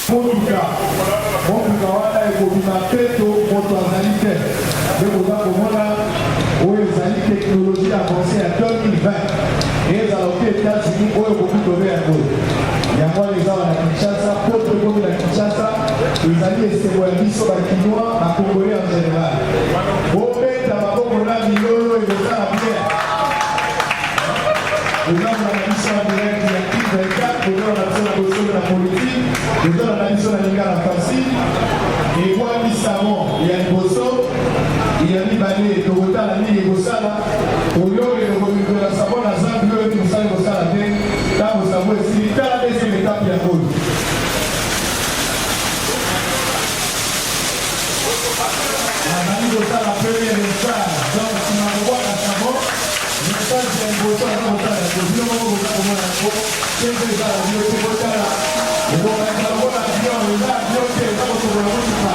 Motuka wana ekobima peto moto azali te nde koza komona oyo ezali teknologie avancée ya 2020 ezala oke États-Unis oyo kokutobe yango yango wana eza wana Kinshasa po tokomi na Kinshasa ezali esengo ya biso bakinois bakongolais en général bobeta maboko na milolo ezosala bien ozala na biso ya direct ya T24 ozala na biso na bosolo na politique ozala na biso na linga na fasi ewami savon ya liboso ya mibale tokotala nini ekosala oyo ekokomikola savon na zambi oyo mosala ekosala te ntango savon esili tala deuxième étape ya oyo nazali kosala première message donc nsima kobwaka savon message ya liboso aza kotala yango bino moko koza komona yango tempe ezala bino te kotala ekokaka lokola avion eza avion te eza kotokola motuka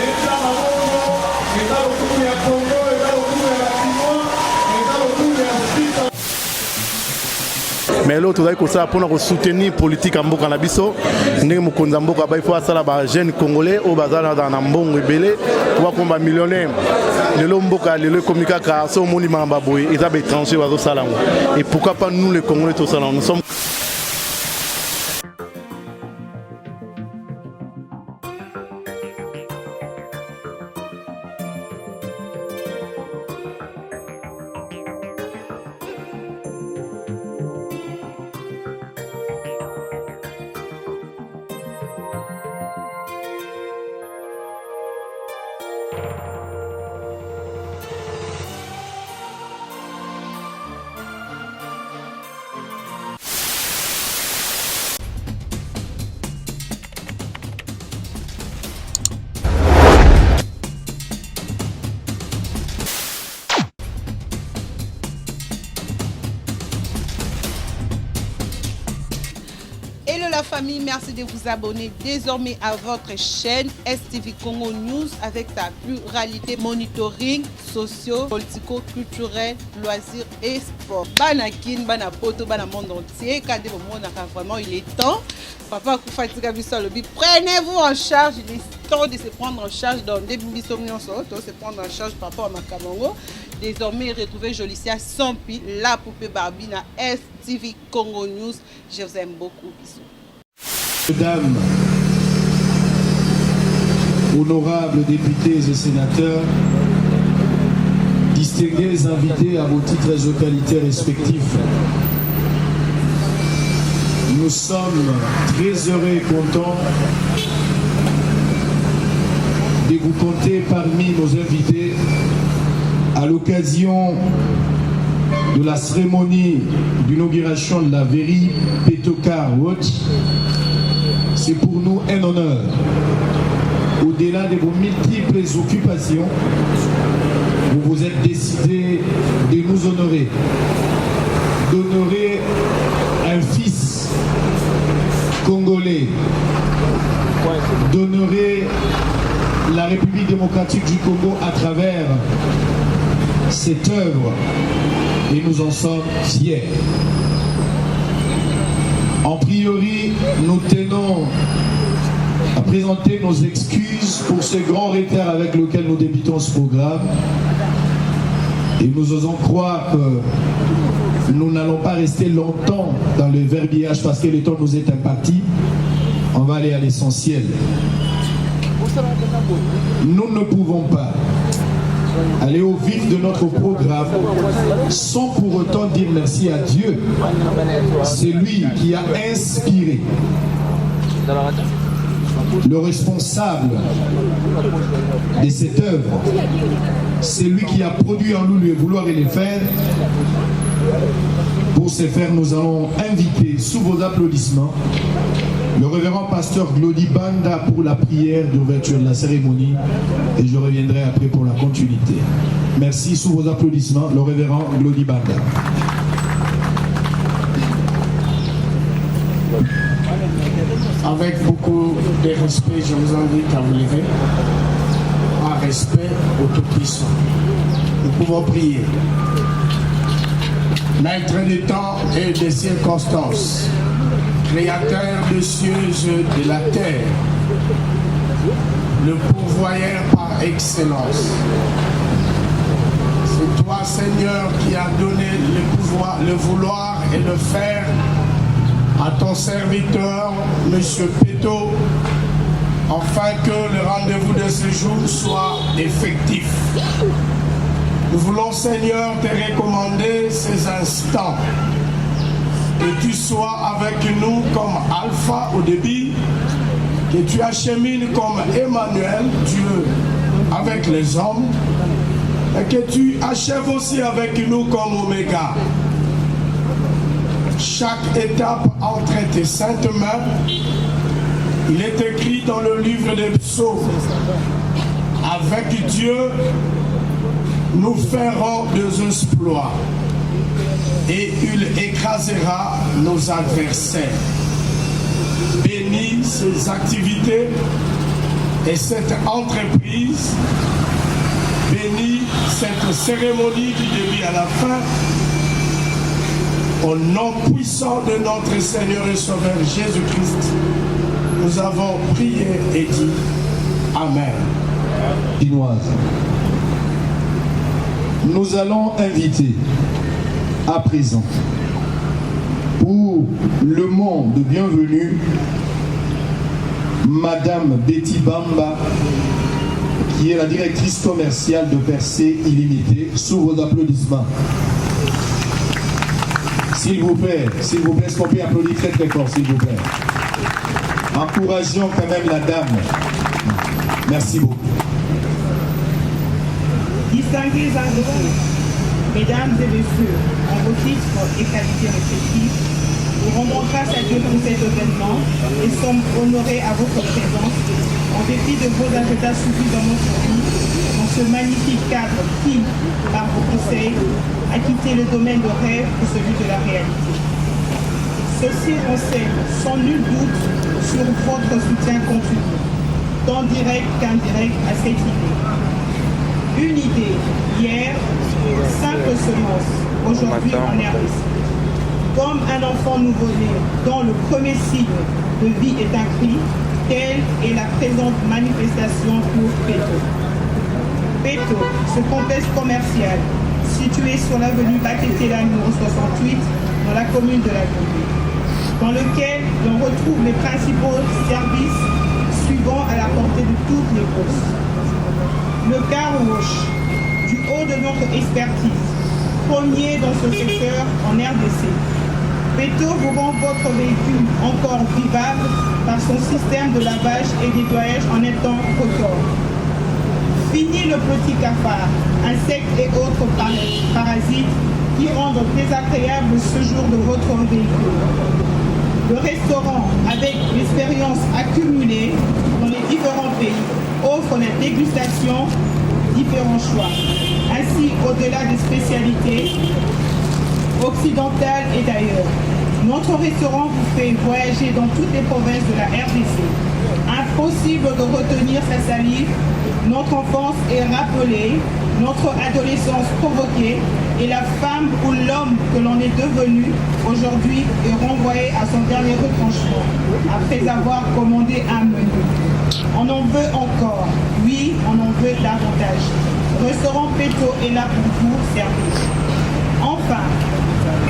eza mabongo eza lokumu ya kongo eza lokumu ya bakinois eza lokumu ya spika. Mais l'autre tozali kosala mpona soutenir politique ya mboka na biso ndenge mokonzi ya mboka ba ifo asala ba jeune congolais oyo bazala na mbongo ebele po bakomba millionnaire lelo mboka lelo ekomi kaka so omoni makambo boye eza baétranger bazosala yango et pourquoi pas nous les congolais tosala yango nous sommes Hello la famille, merci de vous abonner désormais à votre chaîne STV Congo News avec sa pluralité monitoring socio, politico, culturel, loisirs et sport. Banakin, Banapoto, Banamonde entier, quand vraiment il est temps. Papa Koufatika Bissolobi, prenez-vous en charge, il est temps de se prendre en charge dans des bisomnions se prendre en charge par rapport à Makamongo. Désormais, retrouvez Jolicia Sampi, la poupée Barbina, STV Congo News. Je vous aime beaucoup. Bisous. Mesdames, honorables députés et sénateurs, distingués invités à vos titres et qualités respectifs, nous sommes très heureux et contents de vous compter parmi nos invités à l'occasion de la cérémonie d'inauguration de la Very Petokar Watch. C'est pour nous un honneur. Au-delà de vos multiples occupations, vous vous êtes décidé de nous honorer, d'honorer un fils congolais, d'honorer la République démocratique du Congo à travers cette œuvre, et nous en sommes fiers. En priori, nous tenons à présenter nos excuses pour ce grand retard avec lequel nous débutons ce programme. Et nous osons croire que nous n'allons pas rester longtemps dans le verbiage parce que le temps nous est imparti. On va aller à l'essentiel. Nous ne pouvons pas aller au vif de notre programme sans pour autant dire merci à Dieu. C'est lui qui a inspiré, le responsable de cette œuvre. C'est lui qui a produit en nous le vouloir et le faire. Pour ce faire, nous allons inviter sous vos applaudissements le révérend pasteur Glody Banda pour la prière d'ouverture de la cérémonie, et je reviendrai après pour la continuité. Merci, sous vos applaudissements, le révérend Glody Banda. Avec beaucoup de respect, je vous invite à vous lever. En respect au Tout-Puissant. Nous pouvons prier. Maître des temps et des circonstances, créateur des cieux et de la terre, le pourvoyeur par excellence. C'est toi, Seigneur, qui as donné le pouvoir, le vouloir et le faire à ton serviteur, M. Peto, afin que le rendez-vous de ce jour soit effectif. Nous voulons, Seigneur, te recommander ces instants. Que tu sois avec nous comme Alpha au début, que tu achemines comme Emmanuel, Dieu, avec les hommes, et que tu achèves aussi avec nous comme Oméga. Chaque étape entre tes saintes mains, il est écrit dans le livre des psaumes, avec Dieu, nous ferons des exploits et il écrasera nos adversaires. Bénis ces activités et cette entreprise. Bénis cette cérémonie du début à la fin. Au nom puissant de notre Seigneur et Sauveur Jésus-Christ, nous avons prié et dit Amen. Chinoise. Nous allons inviter à présent pour le mot de bienvenue Madame Betty Bamba, qui est la directrice commerciale de Percée Illimité. Sous vos applaudissements. S'il vous plaît, est-ce qu'on peut applaudir très très fort, s'il vous plaît. Encourageons quand même la dame. Merci beaucoup. Distingués invités, mesdames et messieurs, en vos titres et qualités respectifs, nous rendons grâce à Dieu pour cet événement et sommes honorés à votre présence en dépit de vos agendas suffisamment fournis dans ce magnifique cadre qui, par vos conseils, a quitté le domaine de rêve pour celui de la réalité. Ceci renseigne sans nul doute sur votre soutien continu, tant direct qu'indirect à cette idée. Une idée, hier, simple semence, aujourd'hui en RDC. Comme un enfant nouveau-né dont le premier signe de vie est un cri, telle est la présente manifestation pour Peto. Peto, ce complexe commercial situé sur l'avenue Bakétéla numéro 68 dans la commune de la Goutte, dans lequel l'on retrouve les principaux services suivants à la portée de toutes les bourses. Le car wash, du haut de notre expertise, premier dans ce secteur en RDC. Peto vous rend votre véhicule encore vivable par son système de lavage et nettoyage en un temps record. Fini le petit cafard, insectes et autres parasites qui rendent désagréable ce jour de votre véhicule. Le restaurant, avec l'expérience accumulée dans les différents pays, offre la dégustation, différents choix. Ainsi, au-delà des spécialités occidentales et d'ailleurs, notre restaurant vous fait voyager dans toutes les provinces de la RDC. Impossible de retenir sa salive, notre enfance est rappelée, notre adolescence provoquée et la femme ou l'homme que l'on est devenu aujourd'hui est renvoyé à son dernier retranchement après avoir commandé un menu. On en veut encore, oui, on en veut davantage. Restaurant Peto est là pour vous servir. Enfin,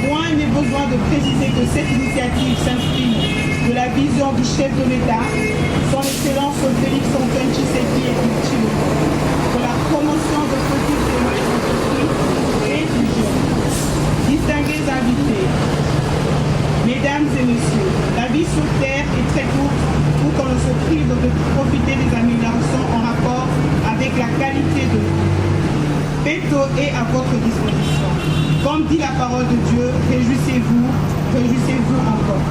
point n'est besoin de préciser que cette initiative s'inscrit de la vision du chef de l'État, son excellence Félix Antoine Tshisekedi et Tshilombo, pour la promotion de petites et moyennes entreprises et du jeune. Distingués invités, mesdames et messieurs, la vie sur Terre est très courte pour qu'on ne se prive de profiter des améliorations en rapport avec la qualité de vie. Peto est à votre disposition. Comme dit la parole de Dieu, réjouissez-vous encore.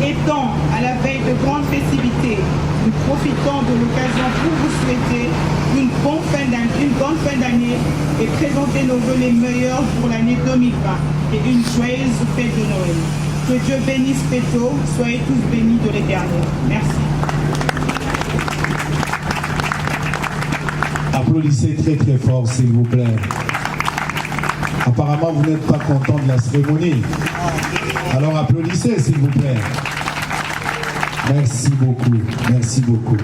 Étant à la veille de grandes festivités, nous profitons de l'occasion pour vous souhaiter une bonne fin d'année et présenter nos vœux les meilleurs pour l'année 2020 et une joyeuse fête de Noël. Que Dieu bénisse Peto, soyez tous bénis de l'Éternel. Merci. Applaudissez très très fort, s'il vous plaît. Apparemment, vous n'êtes pas content de la cérémonie. Alors applaudissez, s'il vous plaît. Merci beaucoup, merci beaucoup.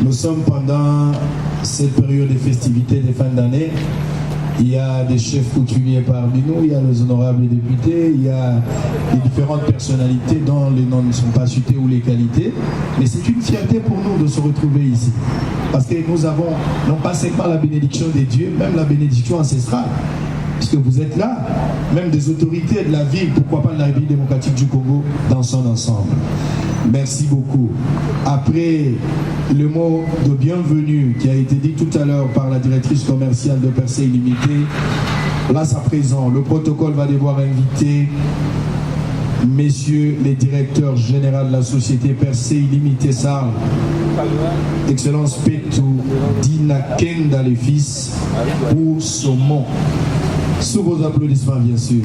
Nous sommes pendant cette période de festivités de fin d'année. Il y a des chefs coutumiers parmi nous, il y a les honorables députés, il y a les différentes personnalités dont les noms ne sont pas cités ou les qualités. Mais c'est une fierté pour nous de se retrouver ici. Parce que nous avons non pas seulement la bénédiction des dieux, même la bénédiction ancestrale. Puisque vous êtes là, même des autorités de la ville, pourquoi pas de la République démocratique du Congo dans son ensemble. Merci beaucoup. Après le mot de bienvenue qui a été dit tout à l'heure par la directrice commerciale de Percé Illimité, là à présent, le protocole va devoir inviter messieurs les directeurs généraux de la société Percé Illimité Sarl, Excellence Petou, Dina Kenda les fils, pour Saumon. Sous vos applaudissements, bien sûr.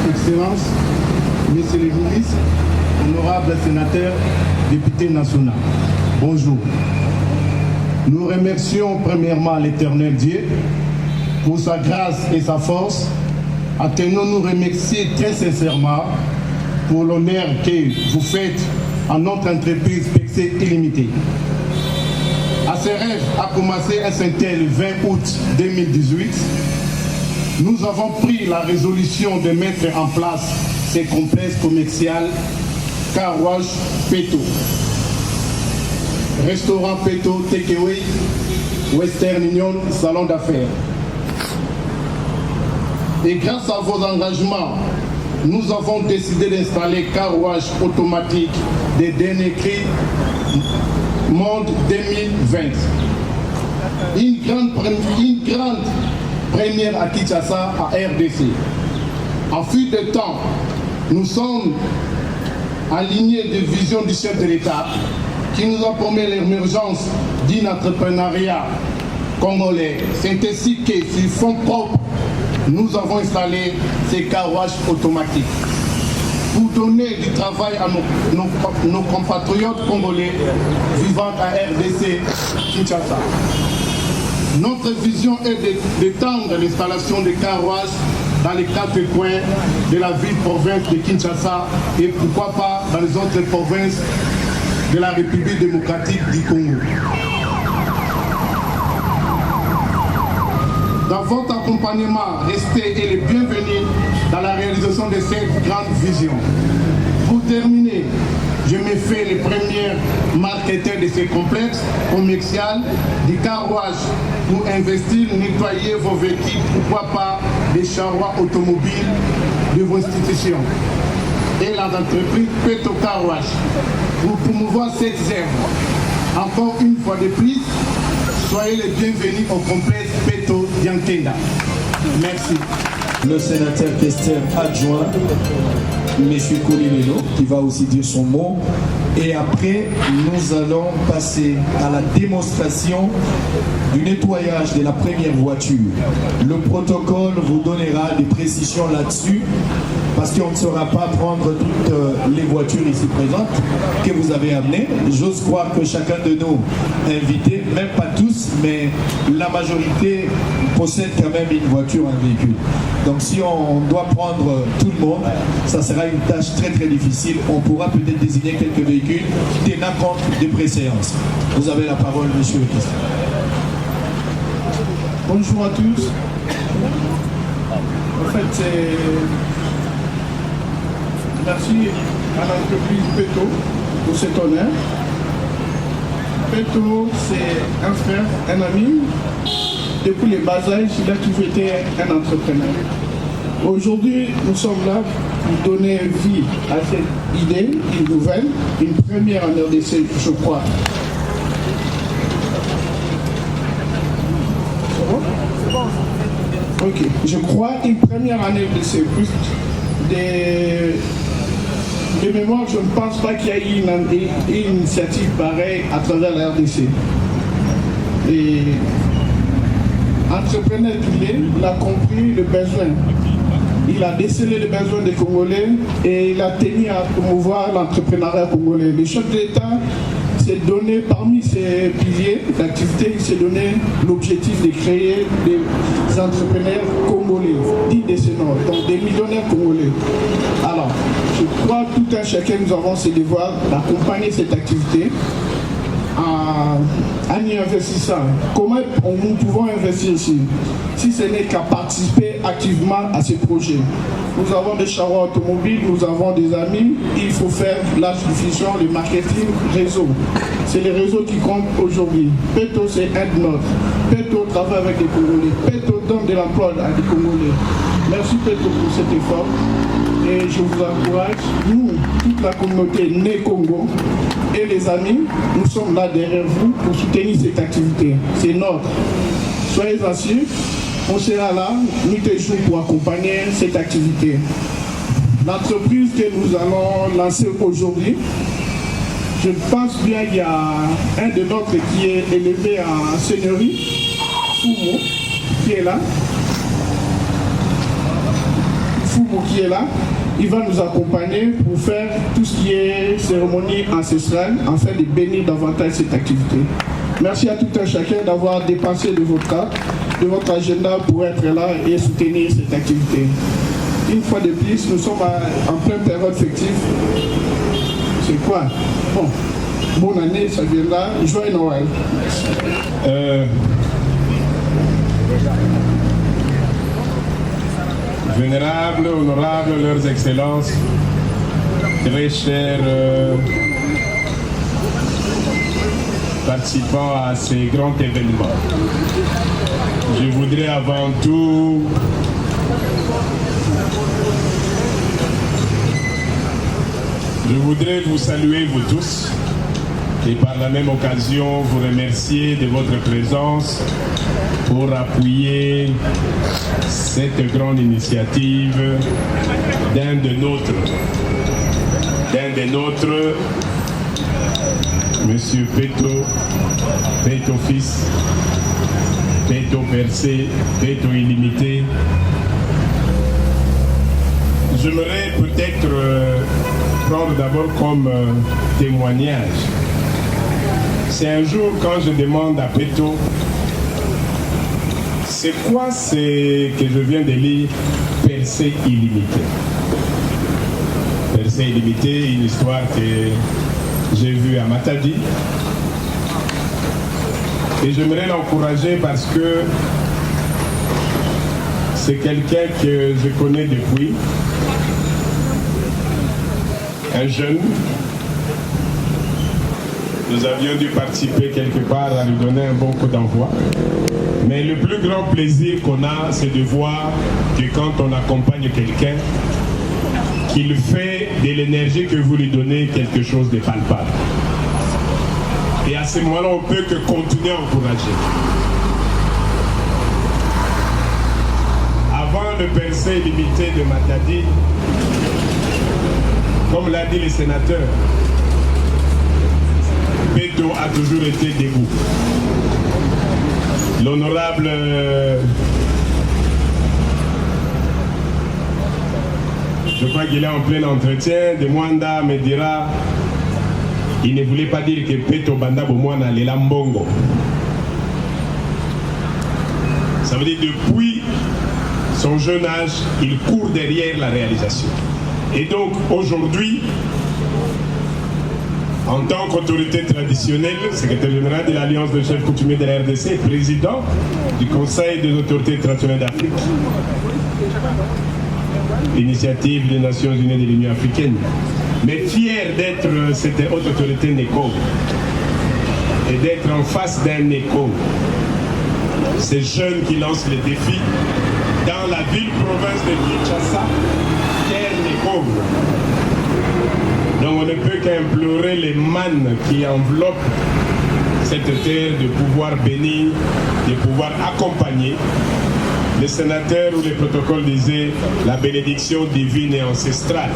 Excellences, Messieurs les ministres, honorables sénateurs, députés nationaux, bonjour. Nous remercions premièrement l'Éternel Dieu pour sa grâce et sa force. Attendons-nous remercier très sincèrement pour l'honneur que vous faites à notre entreprise Percé Illimité. À ce rêve a commencé un certain le 20 août 2018. Nous avons pris la résolution de mettre en place ces complexes commerciaux Car Wash Peto, Restaurant Peto Takeaway, Western Union, Salon d'affaires. Et grâce à vos engagements, nous avons décidé d'installer Car Wash automatique des derniers cris Monde 2020. Une grande première à Kinshasa, à RDC. En fil de temps, nous sommes alignés de vision du chef de l'État qui nous a promis l'émergence d'un entrepreneuriat congolais. C'est ainsi que, sur fonds propres, nous avons installé ces car wash automatiques pour donner du travail à nos compatriotes congolais vivant à RDC Kinshasa. Notre vision est d'étendre l'installation des car wash dans les 4 coins de la ville-province de Kinshasa et pourquoi pas dans les autres provinces de la République démocratique du Congo. Dans votre accompagnement, restez et les bienvenus dans la réalisation de cette grande vision. Pour terminer, je me fais le premier marketeur de ce complexe commercial du car wash pour investir, nettoyer vos véhicules, pourquoi pas des charrois automobiles de vos institutions. Et l'entreprise Peto Car Wash pour promouvoir cette œuvre. Encore une fois de plus, soyez les bienvenus au complexe Peto Diankenda. Merci. Le sénateur questeur adjoint, M. Kolilelo, qui va aussi dire son mot. Et après, nous allons passer à la démonstration du nettoyage de la première voiture. Le protocole vous donnera des précisions là-dessus, parce qu'on ne saura pas prendre toutes les voitures ici présentes que vous avez amenées. J'ose croire que chacun de nos invités, même pas tous, mais la majorité possède quand même une voiture, un véhicule. Donc si on doit prendre tout le monde, ça sera une tâche très très difficile. On pourra peut-être désigner quelques véhicules tenant compte des préséances. Vous avez la parole, monsieur le ministre. Bonjour à tous. En fait, merci à l'entreprise Peto pour cet honneur. Peto, c'est un frère, un ami. Depuis le bas âge, il a toujours été un entrepreneur. Aujourd'hui, nous sommes là pour donner vie à cette idée, une nouvelle, une première en RDC, je crois. C'est bon? Ok, je crois une première année de ces plus de mémoire, je ne pense pas qu'il y ait une initiative pareille à travers la RDC. Et entrepreneur qu'il est, il a compris le besoin. Il a décelé le besoin des Congolais et il a tenu à promouvoir l'entrepreneuriat congolais. Le chef de l'État, s'est donné, parmi ces piliers d'activité, il s'est donné l'objectif de créer des entrepreneurs congolais, dignes de ce nom, donc des millionnaires congolais. Alors, je crois que tout un chacun, nous avons ce devoir d'accompagner cette activité en y investissant. Comment nous pouvons investir ici si ce n'est qu'à participer activement à ces projets? Nous avons des charrons automobiles, nous avons des amis, il faut faire la diffusion, le marketing, réseau. C'est les réseaux qui comptent aujourd'hui. Peto, c'est un de nôtres. Peto travaille avec les Congolais. Peto donne de l'emploi à des Congolais. Merci Peto pour cet effort. Et je vous encourage, nous, toute la communauté Né Congo et les amis, nous sommes là derrière vous pour soutenir cette activité. C'est notre. Soyez assurés, on sera là, nuit et jour, pour accompagner cette activité. L'entreprise que nous allons lancer aujourd'hui, je pense bien qu'il y a un de nôtres qui est élevé en seigneurie, Fumo, qui est là. Fumo qui est là. Il va nous accompagner pour faire tout ce qui est cérémonie ancestrale, afin de bénir davantage cette activité. Merci à tout un chacun d'avoir dépensé de votre agenda pour être là et soutenir cette activité. Une fois de plus, nous sommes en pleine période festive. C'est quoi? Bon, bonne année, ça viendra. Joyeux Noël. Vénérables, honorables, leurs excellences, très chers participants à ces grands événements. Je voudrais avant tout vous saluer vous tous et par la même occasion vous remercier de votre présence pour appuyer cette grande initiative d'un de nôtres, Monsieur Peto Fils, Peto Percé, Peto Illimité. J'aimerais peut-être prendre d'abord comme témoignage. C'est un jour quand je demande à Peto, c'est quoi c'est que je viens de lire, Percé Illimité? Percé Illimité, une histoire que j'ai vue à Matadi. Et j'aimerais l'encourager parce que c'est quelqu'un que je connais depuis, un jeune. Nous avions dû participer quelque part à lui donner un bon coup d'envoi. Mais le plus grand plaisir qu'on a, c'est de voir que quand on accompagne quelqu'un, qu'il fait de l'énergie que vous lui donnez quelque chose de palpable. Et à ce moment-là, on ne peut que continuer à encourager. Avant le Percé Illimité de Matadi, comme l'a dit le sénateur, Peto a toujours été debout. L'honorable je crois qu'il est en plein entretien, de Mwanda me dira, il ne voulait pas dire que Peto Banda Bomwana le Lambongo. Ça veut dire depuis son jeune âge, il court derrière la réalisation. Et donc aujourd'hui, en tant qu'autorité traditionnelle, secrétaire général de l'Alliance des chefs coutumiers de la RDC, président du Conseil des autorités traditionnelles d'Afrique, initiative des Nations Unies de l'Union africaine, mais fier d'être cette haute autorité NECO et d'être en face d'un NECO, ces jeunes qui lancent les défis dans la ville-province de Kinshasa, terre NECO. Donc on ne peut qu'implorer les mannes qui enveloppent cette terre de pouvoir bénir, de pouvoir accompagner. Les sénateurs ou les protocoles disaient la bénédiction divine et ancestrale.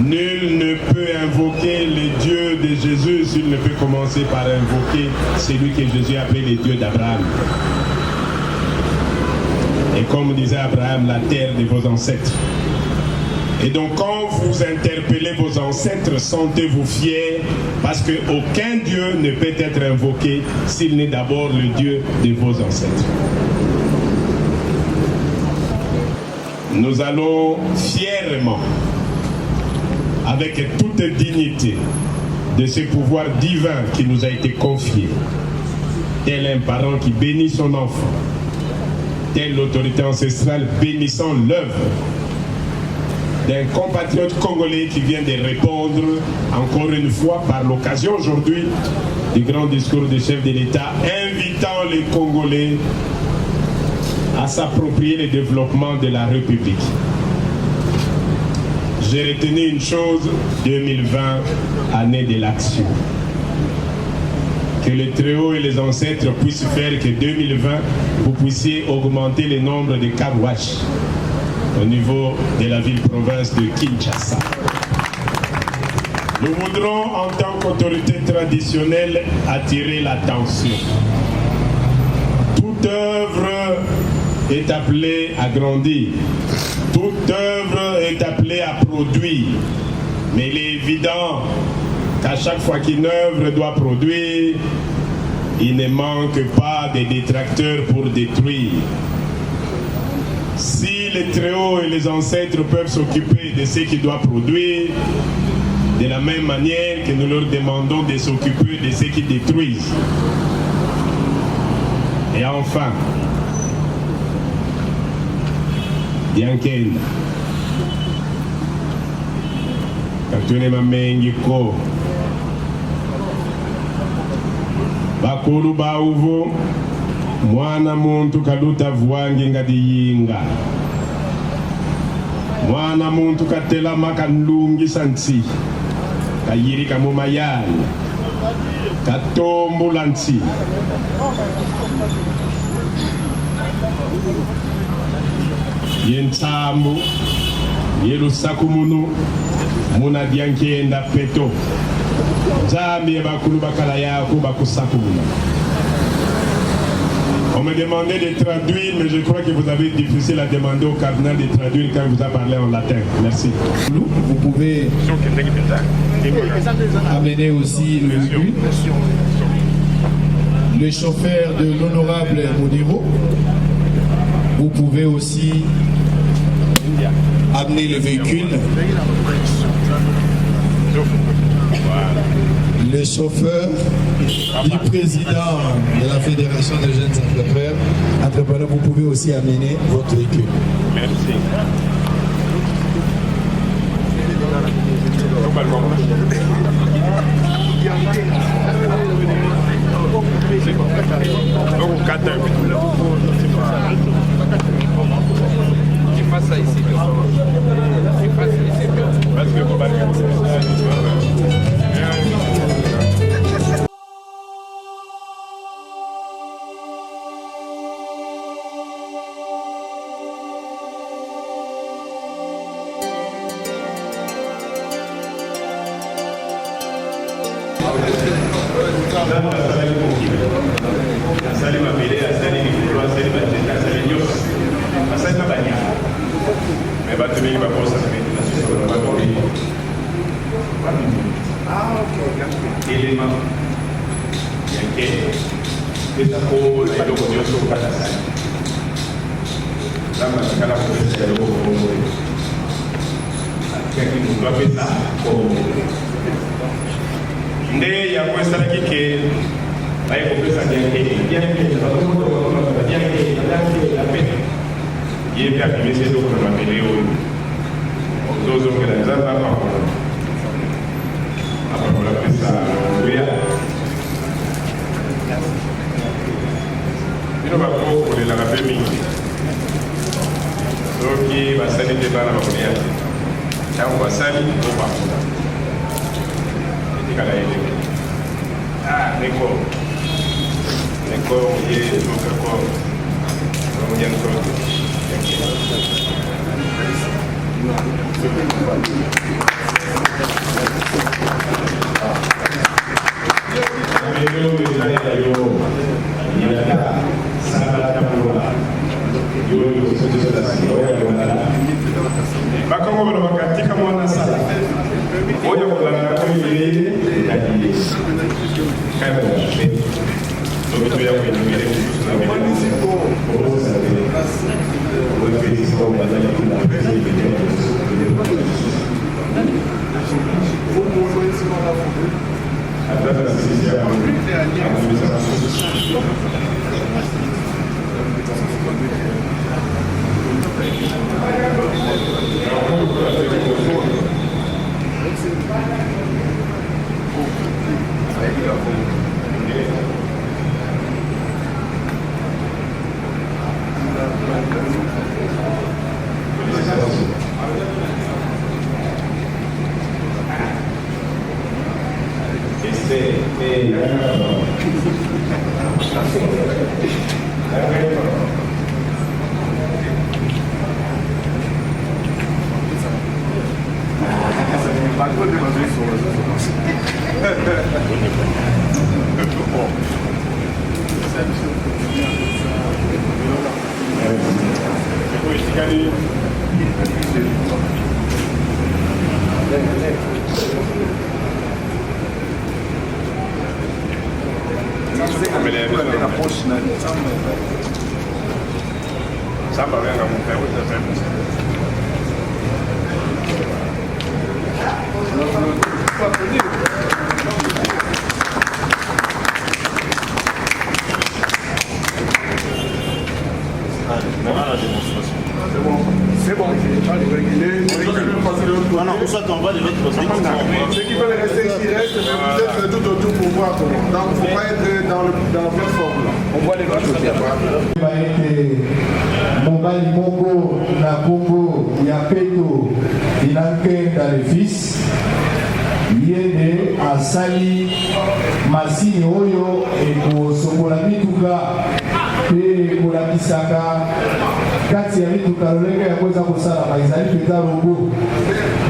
Nul ne peut invoquer les dieux de Jésus s'il ne peut commencer par invoquer celui que Jésus appelait les dieux d'Abraham. Et comme disait Abraham, la terre de vos ancêtres. Et donc quand vous interpellez vos ancêtres, sentez-vous fiers parce qu'aucun Dieu ne peut être invoqué s'il n'est d'abord le Dieu de vos ancêtres. Nous allons fièrement, avec toute dignité, de ce pouvoir divin qui nous a été confié, tel un parent qui bénit son enfant, telle l'autorité ancestrale bénissant l'œuvre d'un compatriote congolais qui vient de répondre encore une fois par l'occasion aujourd'hui du grand discours du chef de l'État, invitant les Congolais à s'approprier le développement de la République. J'ai retenu une chose, 2020, année de l'action. Que les Très-Hauts et les ancêtres puissent faire que 2020, vous puissiez augmenter le nombre de Kawash au niveau de la ville-province de Kinshasa. Nous voudrons, en tant qu'autorité traditionnelle, attirer l'attention. Toute œuvre est appelée à grandir. Toute œuvre est appelée à produire. Mais il est évident qu'à chaque fois qu'une œuvre doit produire, il ne manque pas de détracteurs pour détruire. Si les Très-Hauts et les ancêtres peuvent s'occuper de ce qu'ils doivent produire, de la même manière que nous leur demandons de s'occuper de ce qu'ils détruisent. Et enfin, Yanken, Katune Mamengi Ko, Bakuru Bauvo, Mwana muntu kaluta vuangi ngadiyinga. Mwana muntu katela makanlungi sansi. Kayiri kamumayani. Katombo lansi. Yentambu. Yelusaku munu. Muna diankienda peto. Zambi bakulu bakala yako bakusaku munu. On me demandait de traduire, mais je crois que vous avez difficile à demander au cardinal de traduire quand il vous a parlé en latin. Merci. Vous pouvez amener aussi le véhicule. Le chauffeur de l'honorable Modiro. Vous pouvez aussi amener le véhicule. Le chauffeur du président de la Fédération des jeunes entrepreneurs, vous pouvez aussi amener votre véhicule. Merci. Nde ya questa che vai con questa bianche la pena ieri a che si dopo una milione dozo che la zamba ma la questa via io va poco nella famiglia doki basali de bana makunia tangu basali ko ba kala ile neko ye nuka ko nyen ko bakongo bano bakati C'est bon. Non, pour ça qu'on va les mettre. Ceux qui veulent rester ici restent, mais vous êtes tout autour pour voir. Donc il ne faut pas être dans la plateforme. On voit les autres côtés. Mobali Moko, na Congo, Yapeto, Inanke, dans le fils. Yende asali masini oyo ekosokola mituka pe kolakisaka kati ya mituka lolenge ya koza kosalama ezali mpenza logo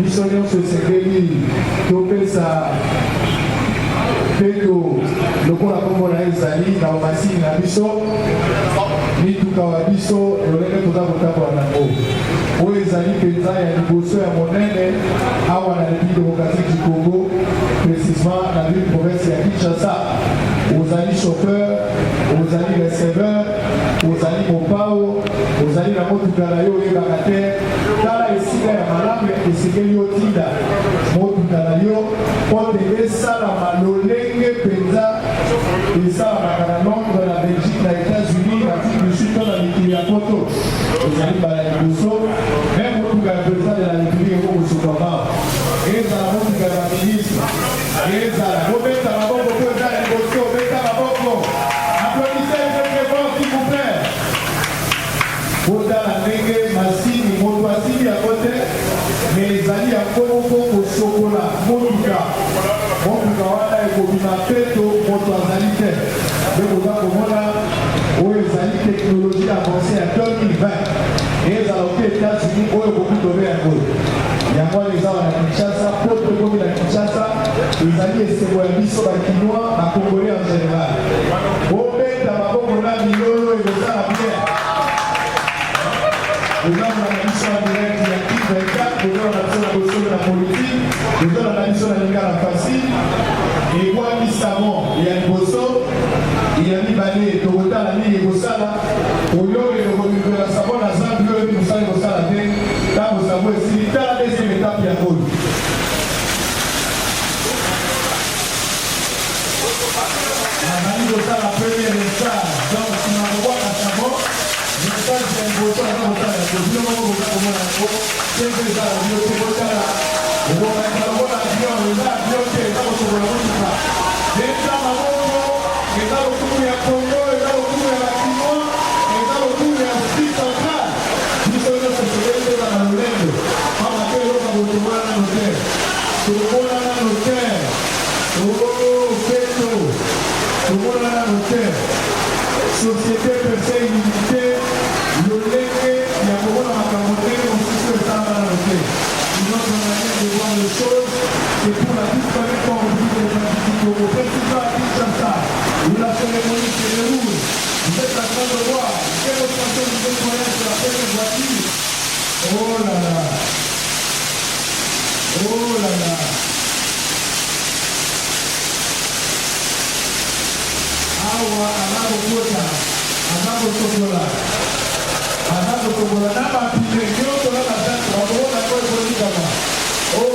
biso nyonso esengeli topesa peto lokola kombo na ezali na masini na biso mituka wa biso lolenge toza kotambola nango oyo ezali mpenza ya liboso ya monene awa na République démocratique du Congo, précisément dans la province de Kinshasa. Aux alliés chauffeurs, aux alliés receveurs, aux alliés mopao, aux alliés la moto kalayo et bagater, kala esiga ya malamu esikeli otinda moto kalayo pour aider ça la malolenge penza et ça la Londres, la Belgique, les États-Unis, l'Afrique du Sud, dans la République à Poto, aux alliés Balaïbousso, même moto président de la République au Soukama. Et ça la moto ministre, et ça la mauvaise à la bombe au président de Bosso, mais à la bombe. Applaudissez les présidents, s'il vous plaît. Bota la Nege, Massini, Motoasini à côté, mais les alliés à Kongo au chocolat, Motuka. Motuka wana ekobima peto Motoazalité. Mais vous avez où les alliés technologie avancée à 2020. Et les alliés États-Unis, où ils vont tomber à cause. Il y a moi les gens à Kinshasa, pour le Congo à Kinshasa, les alliés c'est moi les Chinois, à Congolais en général. Au fait, dans ma Congo là, Milolo et les gens à Pierre. Les gens dans la mission en direct, il y a qui 24, les gens dans la mission de la politique, les gens dans la mission de la Liga la facile. Et moi, mis savon, il y a une bosso, il y a mis balé, Togota, la ligne et bossala, au lieu de la savon, la zambe, le bossala, bossala, là, vous savez, si l'État a laissé l'étape, il y a tout. La première étape, donc, si on voit la savon, je sais que c'est un bosso, un bossala, je dis le moment où vous avez un bosso, c'est déjà la vie, c'est bossala. On va mettre la voie à l'avion, ok, là, on se voit la voie. Déjà, la voie, et là, au tour, il y a Congo, et là, au tour, il y a la Chinois, et là, au tour, il y a Afrique centrale. Nous sommes dans ce projet dans la Lolende. On va faire l'autre à votre voie dans l'hôtel. Tout le monde dans l'hôtel. Oh, Feto. Tout le monde dans l'hôtel. Société Percé illimitée. Lolende, il y a beaucoup dans la Cameroun, on sait ce que ça va dans l'hôtel. Notre manière de voir les choses, c'est pour la toute famille qu'on dit les gens au festival à Kinshasa, où la cérémonie se déroule. Vous êtes en train de voir quelle autre façon vous êtes moyen sur la première voiture. Oh là là. Oh là là. Awa, Anabo Kota, Anabo Tokola. Anabo Tokola, Nama Pile, Kyoto, Nama Tantra, Obola, Kola, oh!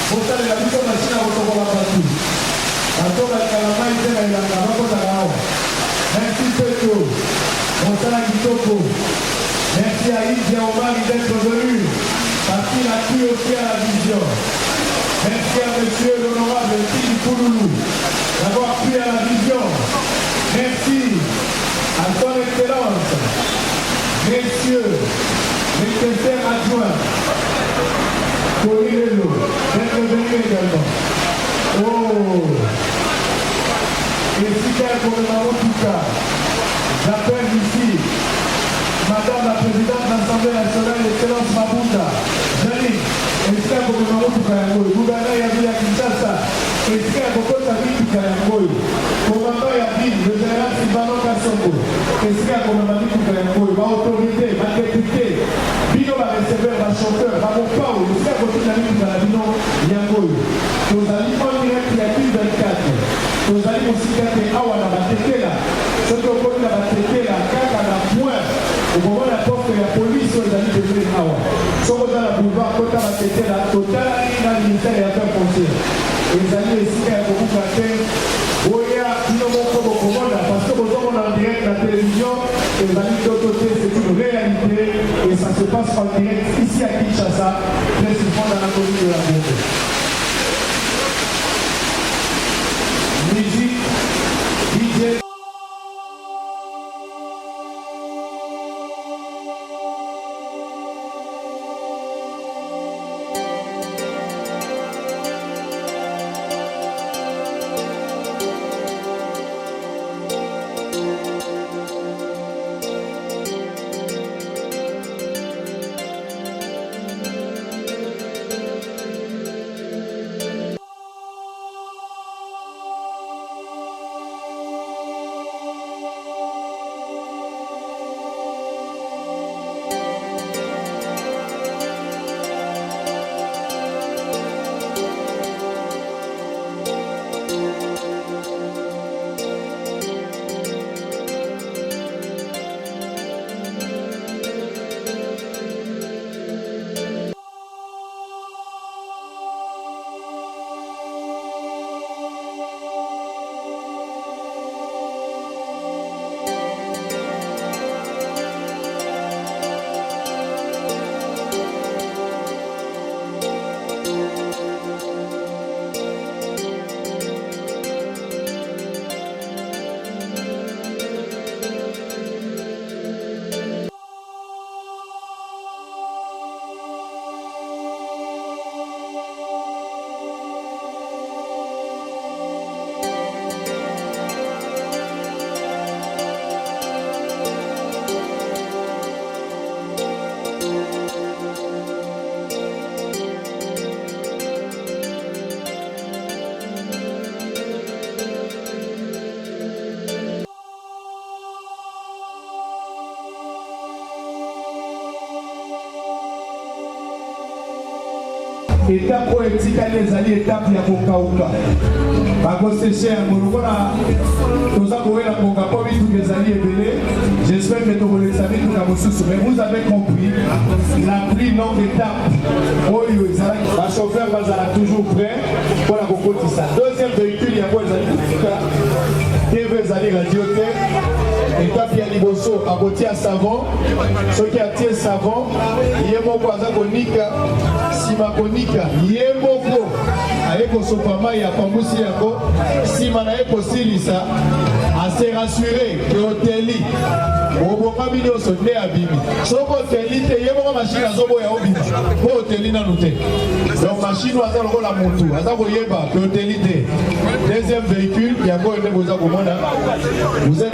Bota la mission machine à Otokola partout. Atoka Kalama Itena Ilanga, Bakota Lao. Merci Petro. Montana Kitoko. Merci à Yves Omar d'être venu. Parce qu'il a cru aussi à la vision. Merci à monsieur l'honorable Tini Pouloulou d'avoir cru à la vision. Merci à son excellence, messieurs, les secrétaires adjoints, Colilelo, d'être venu également. Oh. Et si quelqu'un en tout cas, j'appelle ici Madame la Présidente de l'Assemblée nationale, Excellence Mabunda, Janine, et si quelqu'un en tout cas, le gouverneur Yabila Kinshasa, et si quelqu'un en tout cas, commandant Yabili, le général Sylvano Kassongo, et si quelqu'un en tout cas, ma autorité, ma député, Bino va recevoir ma chanteur, ma mon pao, le si quelqu'un en tout cas, Bino Yangoy. Nous allons en direct il y a plus de 24. Nous allons aussi garder Awa na Batekela. Ce que vous avez Batekela, Kaka na point, au moment de la porte de la police, nous allons devenir Awa. Ce que vous avez la boulevard, Kota Batekela, total, dans le ministère des Affaires foncières. Et nous allons ici à beaucoup de faire. Oya, nous avons comme commande, parce que nous sommes en direct à la télévision, et nous allons de côté, c'est une réalité, et ça se passe en direct ici à Kinshasa, précisément dans la commune de la Bombe. Musique, DJ. étape oyo etikali ezali étape ya kokauka bakoseshe yango lokola toza kowela koka mpo mituka ezali ebele. J'espère que tokolekisa mituka mosusu, mais vous avez compris la pluie non étape oyo ezalaki bachauffeur bazala toujours prêt mpona kokotisa deuxième véhicule yango ezali kotika tv ezali radio te. Étape ya liboso akotia savon, soki atie savon ye moko aza konika nsima konika ye moko aye kosopa mai ya pambusi yango nsima na ye kosilisa ase rassure ke oteli obongami nyonso nde abimi soki oteli te ye moko mashine azoboya obima mpo oteli nanu te. Donc mashine aza lokola motu aza koyeba ke oteli te. Deuxième véhicule yango oyo nde boza komona vous êtes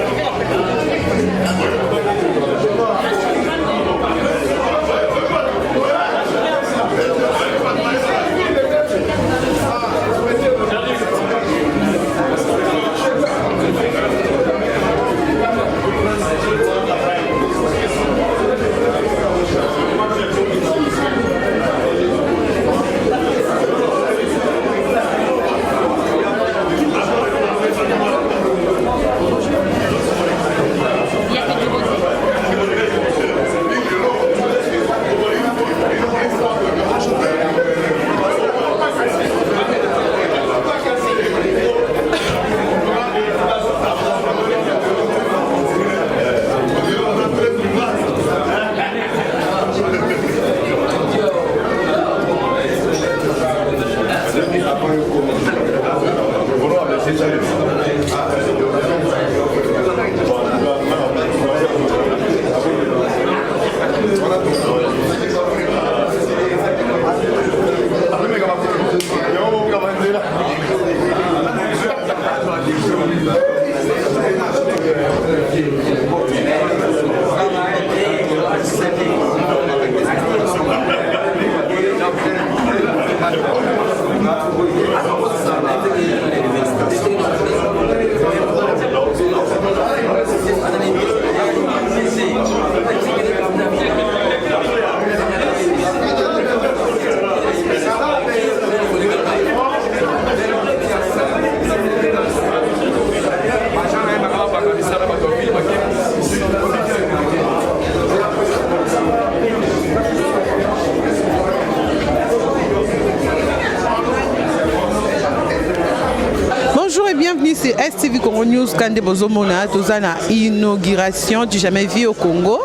STV Congo News quand bozomona tozana inauguration du jamais vu au Congo.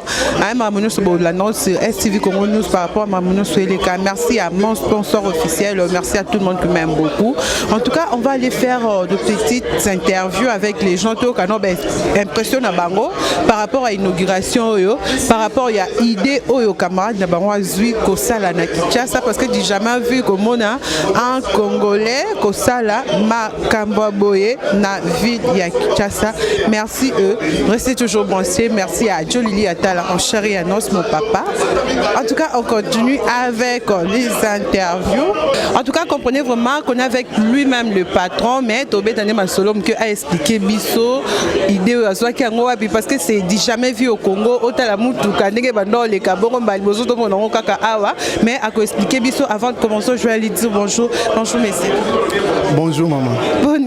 L'annonce STV Congo News par rapport à Mamono Soueleka. Merci à mon sponsor officiel, merci à tout le monde qui m'aime beaucoup. En tout cas, on va aller faire de petites interviews avec les gens qui ont impression à Bango par rapport à l'inauguration, par rapport à l'idée aux camarades de Bango Azui Kosala na Kinshasa, parce que j'ai jamais vu comme on a un Congolais Kosala Makamba Boye na ville ya Kinshasa. Merci eux. Restez toujours branchés. Merci à Jolili Atala, mon chéri Anos, mon papa. En tout cas, on continue avec les interviews. En tout cas, comprenez vraiment qu'on est avec lui-même le patron, mais Tobé Dane Masolom qui a expliqué Bisso, idée parce que c'est dit jamais vu au Congo, mais à expliquer Bisso avant de commencer, je vais lui dire bonjour. Bonjour, messieurs. Bonjour, maman. Bonjour.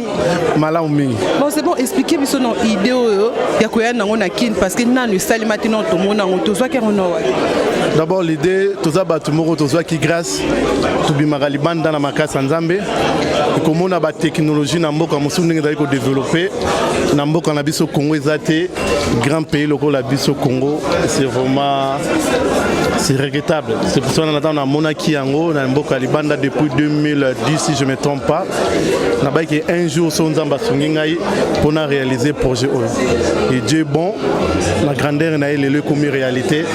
Malaoumi. Bon, c'est bon, expliquez Bisso nos idées, parce que nous avons salé maintenant tout le monde. D'abord, l'idée, tout ça, qui grâce à Bimagaliban dans la Makasa Nzambe, et comme on a la technologie, on a développé, on a au Congo, grand pays local au Congo, c'est vraiment regrettable. C'est pour ça qu'on attend Monaki Yango, on a Libanda depuis 2010, si je ne me trompe pas. On a un jour, pour réaliser le projet. Et Dieu est bon, la grandeur est le comme réalité.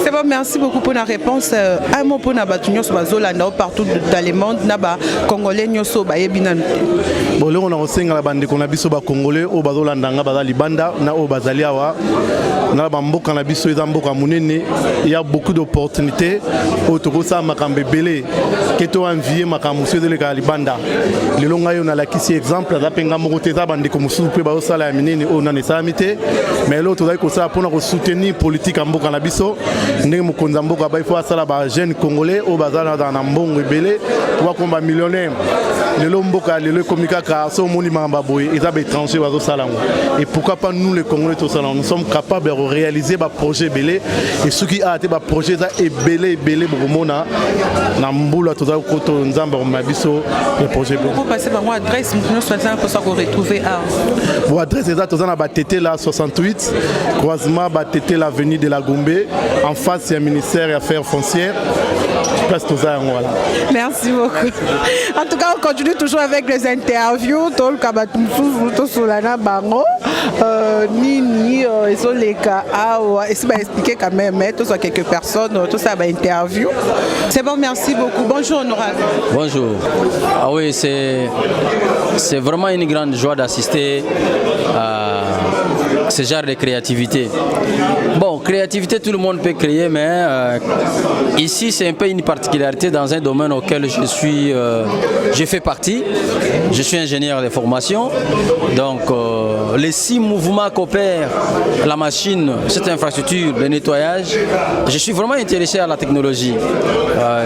C'est bon, merci beaucoup pour la réponse. Un mot pour Nabatunyo Bazolanda partout dans le monde, Naba Congolais Nyoso Bayebinan. Bon, là on a aussi la bande qu'on a biso ba Congolais au Bazolanda Ngaba Libanda na au Bazaliawa na bambo kana biso ezamboka munene. Il y a beaucoup d'opportunités au Tokosa Makambe Belé qui to envié Makamuso de la Libanda. Le longa yo na la kisi exemple za penga mokoteza bande ko musu pe ba sala minene o na nesamité mais l'autre dai ko ça pour soutenir politique mboka na biso ndenge mokonza mboka ba il faut asala ba jeune congolais au bazana dans mbongo ebele wa komba millionnaire le mboka le komika ka so moni mamba boy ils ont étranger bazo salango et pourquoi pas nous les congolais tout ça nous sommes capables de réaliser ba projet belé et ceux qui a été ba projet ça ebele bomona na mbula to za koto nzamba ma biso le projet pour passer par moi adresse nous sommes pour ça qu'on retrouver à votre adresse exacte aux ba tété là 68 croisement ba tété l'avenue de la Gombe en face il y a ministère des affaires foncières. Merci beaucoup. En tout cas, on continue toujours avec les interviews. Nini, ils sont les cas. Et ça va expliquer quand même, tout ça, quelques personnes, tout ça va interview. C'est bon, merci beaucoup. Bonjour, honorable. Bonjour. Ah oui, c'est vraiment une grande joie d'assister à ce genre de créativité. Bon, créativité, tout le monde peut créer, mais ici, c'est un peu une particularité dans un domaine auquel je fais partie. Je suis ingénieur de formation. Donc, les 6 mouvements qu'opère la machine, cette infrastructure de nettoyage, je suis vraiment intéressé à la technologie.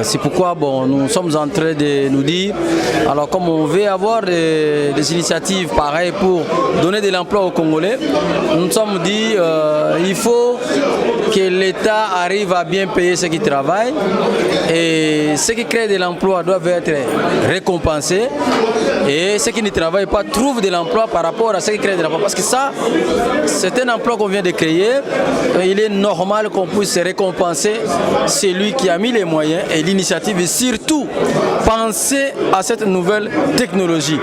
C'est pourquoi bon, nous sommes en train de nous dire, alors comme on veut avoir des initiatives pareilles pour donner de l'emploi aux Congolais, nous nous sommes dit il faut que l'État arrive à bien payer ceux qui travaillent et ceux qui créent de l'emploi doivent être récompensés et ceux qui ne travaillent pas trouvent de l'emploi par rapport à ceux qui créent de l'emploi. Parce que ça, c'est un emploi qu'on vient de créer. Il est normal qu'on puisse récompenser celui qui a mis les moyens et l'initiative et surtout penser à cette nouvelle technologie.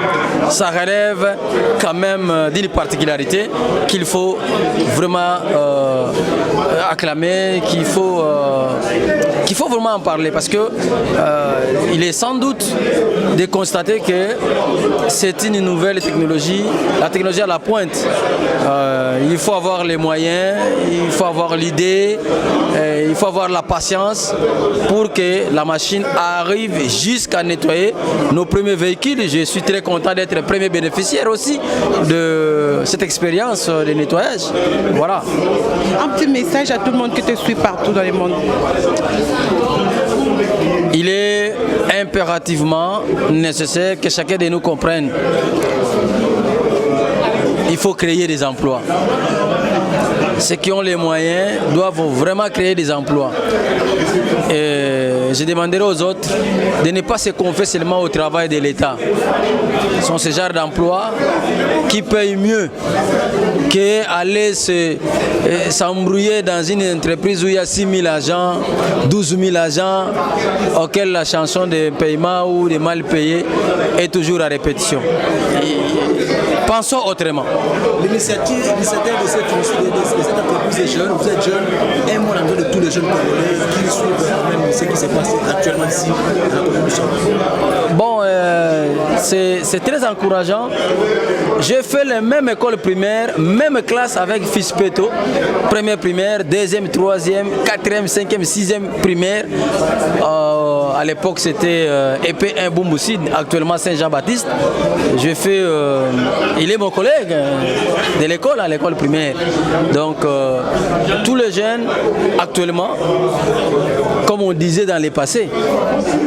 Ça relève quand même d'une particularité qu'il faut vraiment acclamer, qu'il faut vraiment en parler parce que il est sans doute de constater que c'est une nouvelle technologie, la technologie à la pointe. Il faut avoir les moyens, il faut avoir l'idée, il faut avoir la patience pour que la machine arrive jusqu'à nettoyer nos premiers véhicules. Je suis très content d'être le premier bénéficiaire aussi de cette expérience de nettoyage. Voilà. Un petit message à tout le monde qui te suit partout dans le monde. Il est impérativement nécessaire que chacun de nous comprenne. Il faut créer des emplois. ceux qui ont les moyens doivent vraiment créer des emplois. Et je demanderai aux autres de ne pas se confier seulement au travail de l'État. Ce sont ces genres d'emplois qui payent mieux qu'aller s'embrouiller dans une entreprise où il y a 6 000 agents, 12 000 agents, auxquels la chanson de paiement ou de mal payés est toujours à répétition. Pensons autrement. L'initiative de cette entreprise des jeunes, vous êtes jeunes, un mot en de tous les jeunes congolais qui suivent même ce qui s'est passé actuellement ici à la commune de Chambon. Bon, c'est très encourageant. J'ai fait la même école primaire, même classe avec Fils Peto, première primaire, deuxième, troisième, quatrième, cinquième, sixième primaire. À l'époque, c'était Épée 1 Bumbusid, actuellement Saint-Jean-Baptiste. J'ai fait, il est mon collègue de l'école, à l'école primaire. Donc, tous les jeunes, actuellement, comme on disait dans les passés,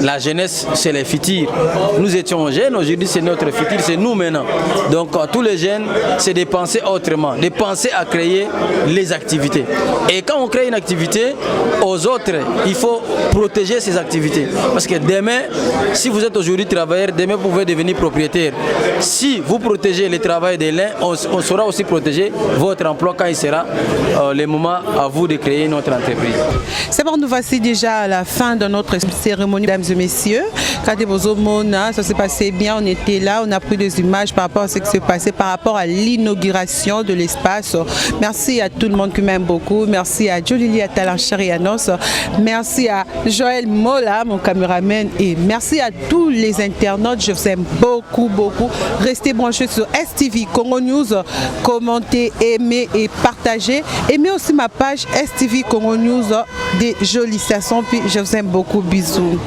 la jeunesse, c'est les futurs. Nous étions jeunes, aujourd'hui, c'est notre futur, c'est nous maintenant. Donc, tous les jeunes, c'est de penser autrement, de penser à créer les activités. Et quand on crée une activité, aux autres, il faut protéger ces activités. Parce que demain, si vous êtes aujourd'hui travailleur, demain vous pouvez devenir propriétaire. Si vous protégez le travail de l'un, on saura aussi protéger votre emploi quand il sera le moment à vous de créer notre entreprise. C'est bon, nous voici déjà à la fin de notre cérémonie, mesdames et messieurs. Ça s'est passé bien, on était là, on a pris des images par rapport à ce qui s'est passé, par rapport à l'inauguration de l'espace. Merci à tout le monde qui m'aime beaucoup. Merci à Jolili Atalancharianos. Merci à Joël Mola, mon caméraman. Et merci à tous les internautes. Je vous aime beaucoup, beaucoup. Restez branchés sur STV Congo News. Commentez, aimez et partagez. Aimez aussi ma page STV Congo News des jolies stations. Puis je vous aime beaucoup. Bisous.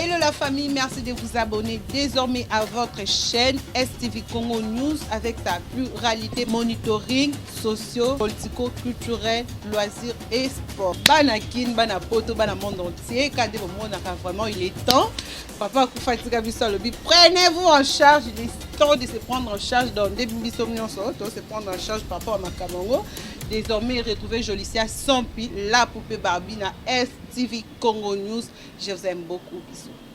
Hello la famille, merci de vous abonner désormais à votre chaîne STV Congo News avec sa pluralité monitoring socio, politico, culturel, loisirs et sport. Banakin, Banapoto, Banamonde entier, quand vraiment il est temps. Papa Koufatika Bissalobi, prenez-vous en charge, il est temps de se prendre en charge dans des bisomnions, se prendre en charge par rapport à Makamongo. Désormais, retrouvez Jolicia Sampi, la poupée Barbie, na STV Congo News. Je vous aime beaucoup. Bisous.